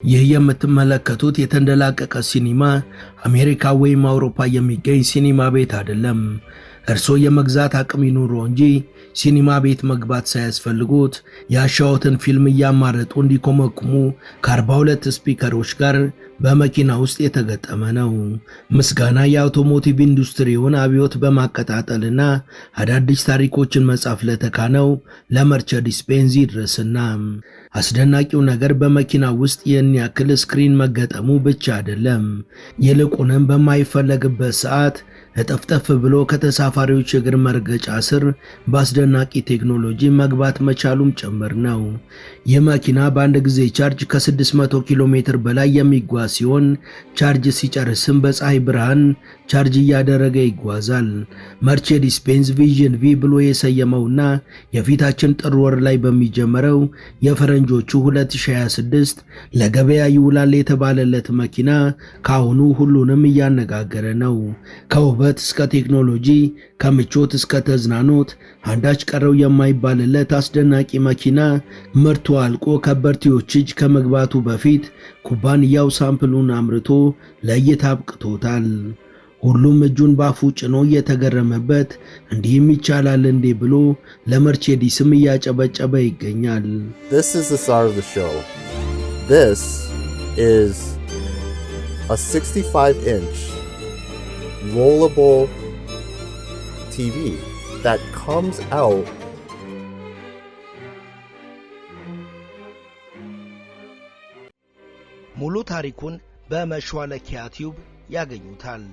ይህ የምትመለከቱት የተንደላቀቀ ሲኒማ አሜሪካ ወይም አውሮፓ የሚገኝ ሲኒማ ቤት አይደለም። እርሶ የመግዛት አቅም ይኑሮ እንጂ ሲኒማ ቤት መግባት ሳያስፈልጉት ያሻዎትን ፊልም እያማረጡ እንዲኮመኩሙ ከ42 ስፒከሮች ጋር በመኪና ውስጥ የተገጠመ ነው። ምስጋና የአውቶሞቲቭ ኢንዱስትሪውን አብዮት በማቀጣጠልና አዳዲስ ታሪኮችን መጻፍ ለተካነው ለመርቸዲስ ቤንዝ ይድረስና አስደናቂው ነገር በመኪና ውስጥ ይህን ያክል ስክሪን መገጠሙ ብቻ አይደለም። ይልቁንም በማይፈለግበት ሰዓት እጠፍጠፍ ብሎ ከተሳፋሪዎች እግር መርገጫ ስር በአስደናቂ ቴክኖሎጂ መግባት መቻሉም ጭምር ነው። ይህ መኪና በአንድ ጊዜ ቻርጅ ከ600 ኪሎ ሜትር በላይ የሚጓዝ ሲሆን ቻርጅ ሲጨርስም በፀሐይ ብርሃን ቻርጅ እያደረገ ይጓዛል። መርቼዲስ ቤንዝ ቪዥን ቪ ብሎ የሰየመውና የፊታችን ጥር ወር ላይ በሚጀመረው የፈረንጆቹ 2026 ለገበያ ይውላል የተባለለት መኪና ካሁኑ ሁሉንም እያነጋገረ ነው። ከውበት እስከ ቴክኖሎጂ፣ ከምቾት እስከ ተዝናኖት አንዳች ቀረው የማይባልለት አስደናቂ መኪና ምርቱ አልቆ ከበርቴዎች እጅ ከመግባቱ በፊት ኩባንያው ሳምፕሉን አምርቶ ለእይታ አብቅቶታል። ሁሉም እጁን ባፉ ጭኖ እየተገረመበት እንዲህም ይቻላል እንዴ ብሎ ለመርቼዲስም እያጨበጨበ ይገኛል። This is the star of the show. This is a 65-inch rollable TV that comes out ሙሉ ታሪኩን በመሿለኪያ ቲዩብ ያገኙታል።